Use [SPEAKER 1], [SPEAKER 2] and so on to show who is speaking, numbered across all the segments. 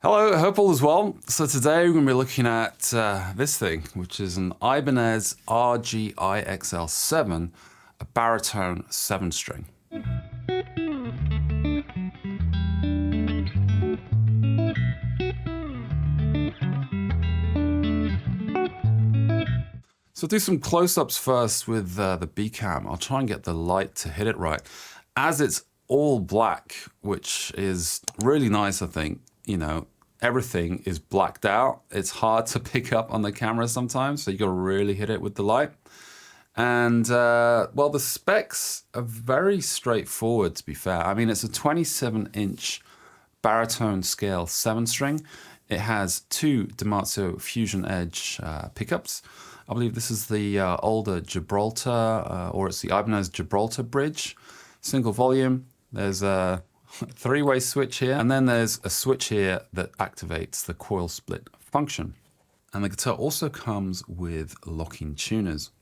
[SPEAKER 1] Hello, hope all is well. So today we're going to be looking at this thing, which is an Ibanez RGIXL7, a baritone 7-string. So I'll do some close-ups first with the B cam. I'll try and get the light to hit it right. As it's all black, which is really nice, I think, you know, everything is blacked out. It's hard to pick up on the camera sometimes, so you got to really hit it with the light. And well, the specs are very straightforward, to be fair. I mean, it's a 27-inch baritone scale 7-string. It has two Dimarzio Fusion Edge pickups. I believe this is the older Gibraltar, or it's the Ibanez Gibraltar bridge. Single volume. There's a three-way switch here, and then there's a switch here that activates the coil split function. And the guitar also comes with locking tuners.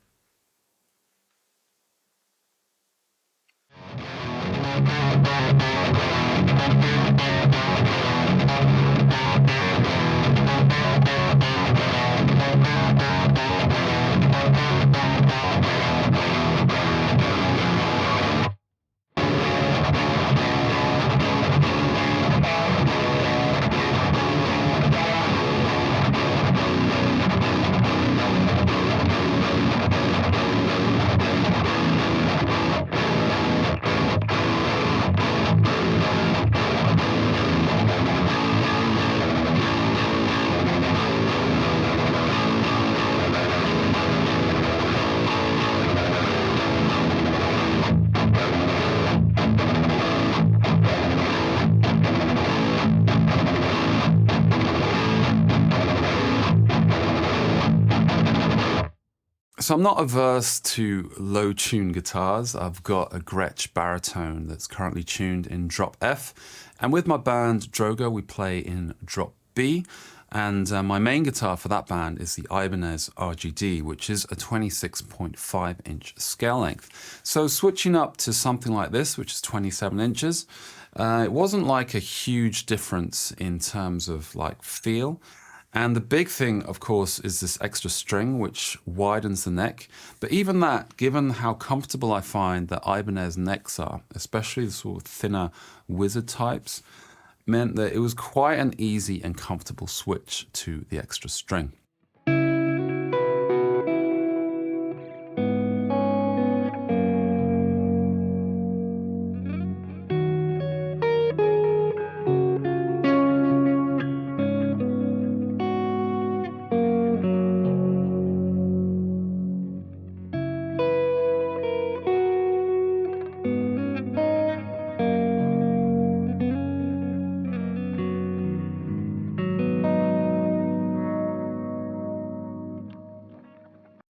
[SPEAKER 1] So I'm not averse to low-tuned guitars. I've got a Gretsch baritone that's currently tuned in drop F. And with my band Droga, we play in drop B. And my main guitar for that band is the Ibanez RGD, which is a 26.5-inch scale length. So switching up to something like this, which is 27 inches, it wasn't like a huge difference in terms of like feel. And the big thing, of course, is this extra string, which widens the neck. But even that, given how comfortable I find that Ibanez necks are, especially the sort of thinner wizard types, meant that it was quite an easy and comfortable switch to the extra string.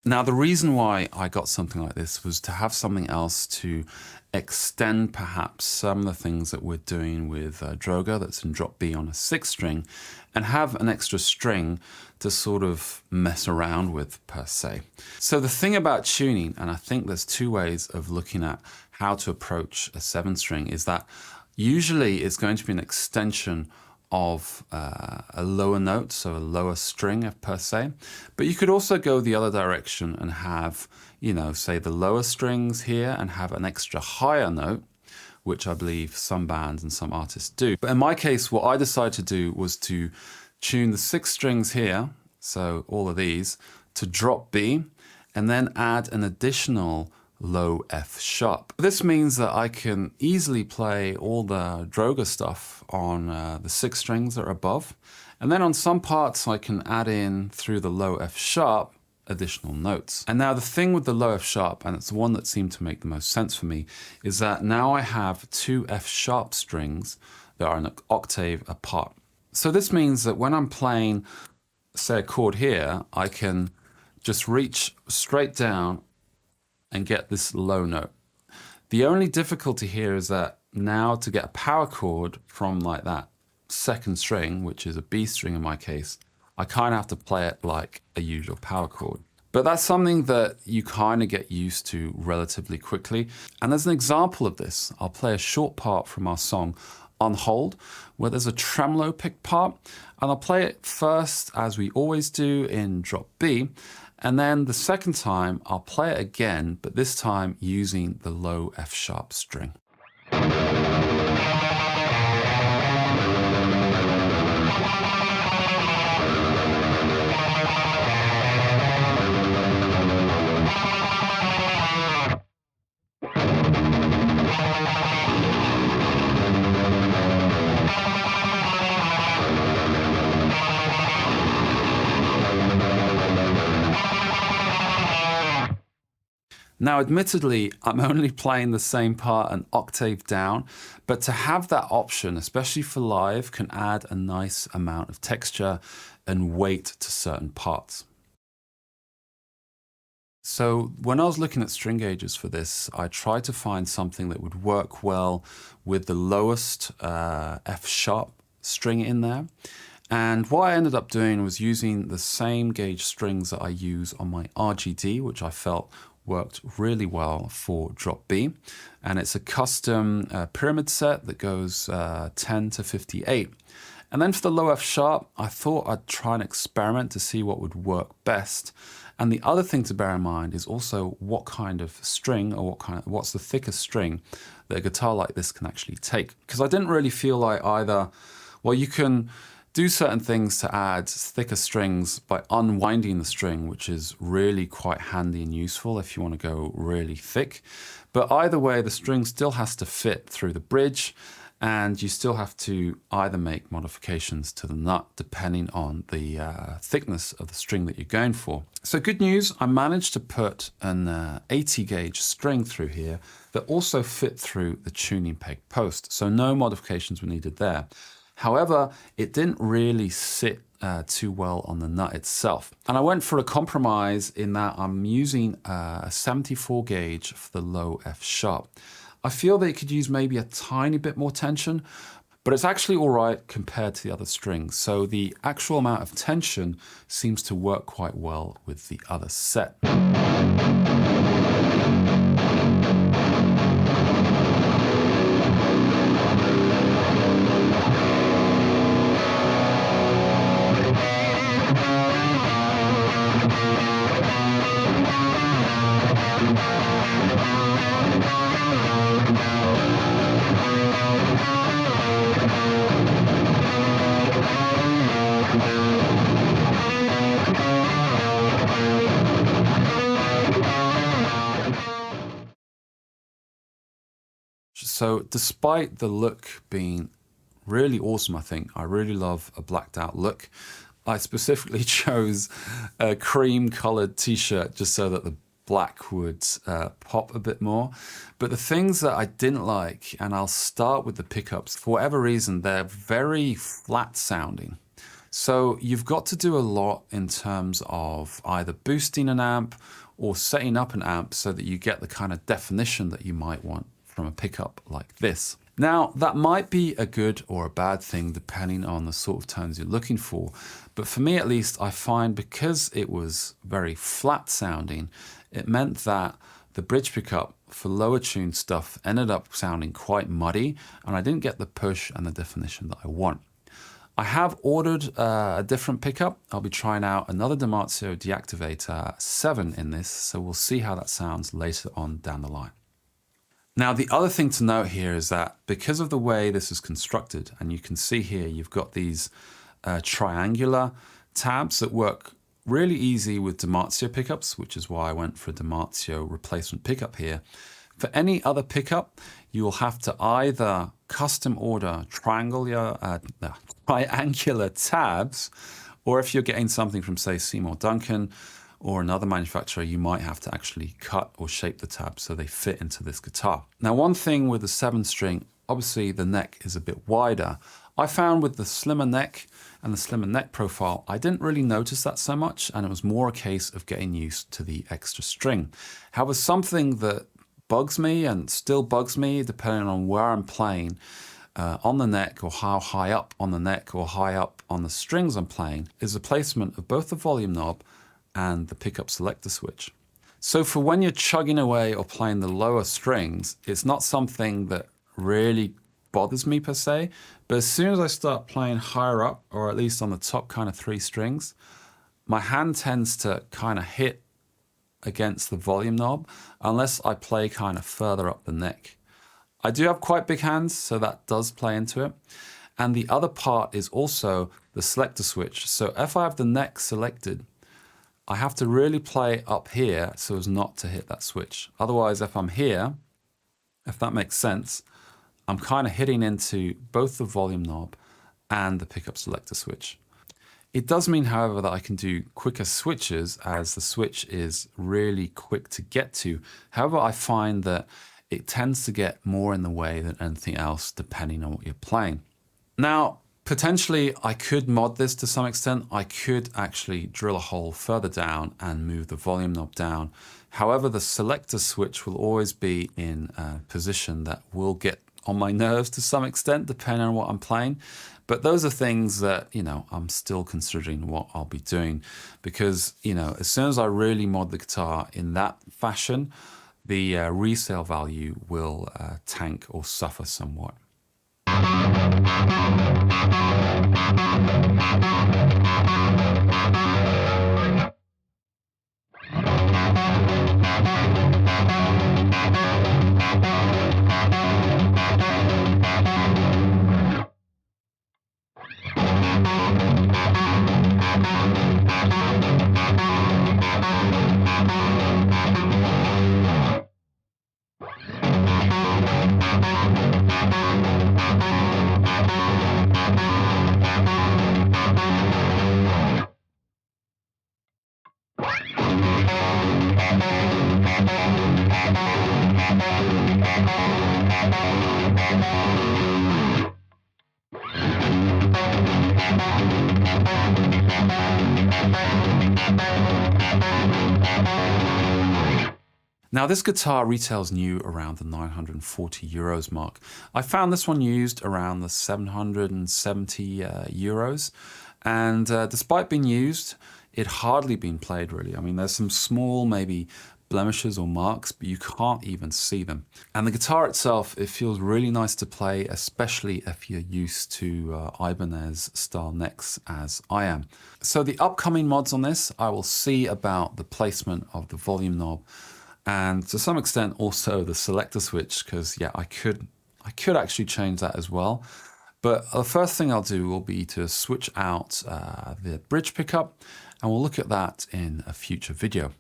[SPEAKER 1] Now, the reason why I got something like this was to have something else to extend perhaps some of the things that we're doing with Droga that's in drop B on a 6-string, and have an extra string to sort of mess around with per se. So the thing about tuning, and I think there's two ways of looking at how to approach a 7-string, is that usually it's going to be an extension of a lower note, so a lower string per se. But you could also go the other direction and have, you know, say the lower strings here and have an extra higher note, which I believe some bands and some artists do. But in my case, what I decided to do was to tune the 6 strings here, so all of these, to drop B, and then add an additional low F sharp. This means that I can easily play all the Droga stuff on the 6 strings that are above, and then on some parts I can add in through the low F sharp additional notes. And now the thing with the low F sharp, and it's the one that seemed to make the most sense for me, is that now I have 2 F sharp strings that are an octave apart. So this means that when I'm playing, say, a chord here, I can just reach straight down and get this low note. The only difficulty here is that now to get a power chord from like that 2nd string, which is a B string in my case, I kind of have to play it like a usual power chord. But that's something that you kind of get used to relatively quickly. And as an example of this, I'll play a short part from our song on hold where there's a tremolo pick part, and I'll play it first as we always do in drop B, and then the second time I'll play it again, but this time using the low F sharp string. Now, admittedly, I'm only playing the same part an octave down, but to have that option, especially for live, can add a nice amount of texture and weight to certain parts. So when I was looking at string gauges for this, I tried to find something that would work well with the lowest F sharp string in there. And what I ended up doing was using the same gauge strings that I use on my RGD, which I felt worked really well for drop B. And it's a custom pyramid set that goes 10 to 58. And then for the low F sharp, I thought I'd try and experiment to see what would work best. And the other thing to bear in mind is also what kind of string, or what's the thickest string that a guitar like this can actually take. Because I didn't really feel like either, well, you can do certain things to add thicker strings by unwinding the string, which is really quite handy and useful if you want to go really thick. But either way, the string still has to fit through the bridge, and you still have to either make modifications to the nut depending on the thickness of the string that you're going for. So good news, I managed to put an 80 gauge string through here that also fit through the tuning peg post. So no modifications were needed there. However, it didn't really sit too well on the nut itself. And I went for a compromise in that I'm using a 74 gauge for the low F sharp. I feel that it could use maybe a tiny bit more tension, but it's actually all right compared to the other strings. So the actual amount of tension seems to work quite well with the other set. So despite the look being really awesome, I think, I really love a blacked out look. I specifically chose a cream colored t-shirt just so that the black would pop a bit more. But the things that I didn't like, and I'll start with the pickups, for whatever reason, they're very flat sounding. So you've got to do a lot in terms of either boosting an amp or setting up an amp so that you get the kind of definition that you might want from a pickup like this. Now, that might be a good or a bad thing depending on the sort of tones you're looking for. But for me at least, I find because it was very flat sounding, it meant that the bridge pickup for lower tuned stuff ended up sounding quite muddy, and I didn't get the push and the definition that I want. I have ordered a different pickup. I'll be trying out another Dimarzio Deactivator 7 in this, so we'll see how that sounds later on down the line. Now, the other thing to note here is that because of the way this is constructed, and you can see here, you've got these triangular tabs that work really easy with Dimarzio pickups, which is why I went for a Dimarzio replacement pickup here. For any other pickup, you will have to either custom order triangular tabs, or if you're getting something from, say, Seymour Duncan or another manufacturer, you might have to actually cut or shape the tabs so they fit into this guitar. Now, one thing with the 7-string, obviously the neck is a bit wider. I found with the slimmer neck and the slimmer neck profile, I didn't really notice that so much, and it was more a case of getting used to the extra string. However, something that bugs me and still bugs me depending on where I'm playing on the neck, or how high up on the neck or high up on the strings I'm playing, is the placement of both the volume knob and the pickup selector switch. So for when you're chugging away or playing the lower strings, it's not something that really bothers me per se, but as soon as I start playing higher up, or at least on the top kind of 3 strings, my hand tends to kind of hit against the volume knob unless I play kind of further up the neck. I do have quite big hands, so that does play into it. And the other part is also the selector switch. So if I have the neck selected, I have to really play up here so as not to hit that switch. Otherwise, if I'm here, if that makes sense, I'm kind of hitting into both the volume knob and the pickup selector switch. It does mean, however, that I can do quicker switches as the switch is really quick to get to. However, I find that it tends to get more in the way than anything else depending on what you're playing. Now, potentially I could mod this to some extent. I could actually drill a hole further down and move the volume knob down. However, the selector switch will always be in a position that will get on my nerves to some extent, depending on what I'm playing. But those are things that, I'm still considering what I'll be doing, because, as soon as I really mod the guitar in that fashion, the resale value will tank or suffer somewhat. Now this guitar retails new around the 940 euros mark. I found this one used around the 770 euros, and despite being used, it hardly been played really. I mean, there's some small maybe blemishes or marks, but you can't even see them. And the guitar itself, it feels really nice to play, especially if you're used to Ibanez style necks as I am. So the upcoming mods on this, I will see about the placement of the volume knob, and to some extent also the selector switch, because yeah, I could actually change that as well. But the first thing I'll do will be to switch out the bridge pickup, and we'll look at that in a future video.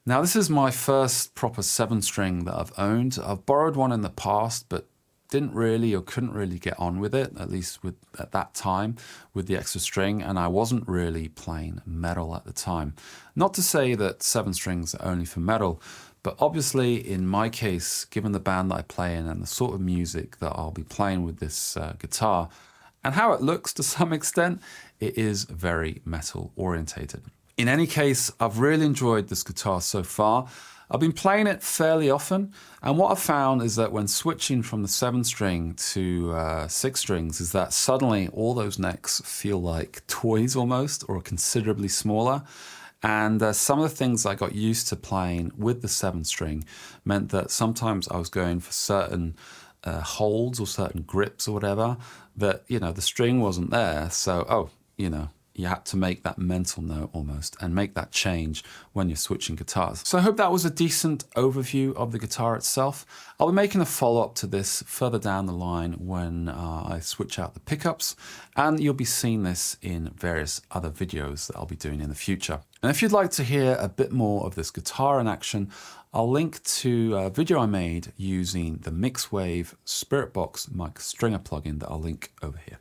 [SPEAKER 1] Now this is my first proper 7-string that I've owned. I've borrowed one in the past, but didn't really or couldn't really get on with it, at least at that time, with the extra string, and I wasn't really playing metal at the time. Not to say that 7 strings are only for metal, but obviously in my case, given the band that I play in and the sort of music that I'll be playing with this guitar, and how it looks to some extent, it is very metal orientated. In any case, I've really enjoyed this guitar so far. I've been playing it fairly often, and what I've found is that when switching from the 7-string to 6 strings is that suddenly all those necks feel like toys almost, or considerably smaller. And some of the things I got used to playing with the 7-string meant that sometimes I was going for certain holds or certain grips or whatever that, the string wasn't there. So, you had to make that mental note almost and make that change when you're switching guitars. So I hope that was a decent overview of the guitar itself. I'll be making a follow-up to this further down the line when I switch out the pickups, and you'll be seeing this in various other videos that I'll be doing in the future. And if you'd like to hear a bit more of this guitar in action, I'll link to a video I made using the Mixwave Spirit Box mic stringer plugin that I'll link over here.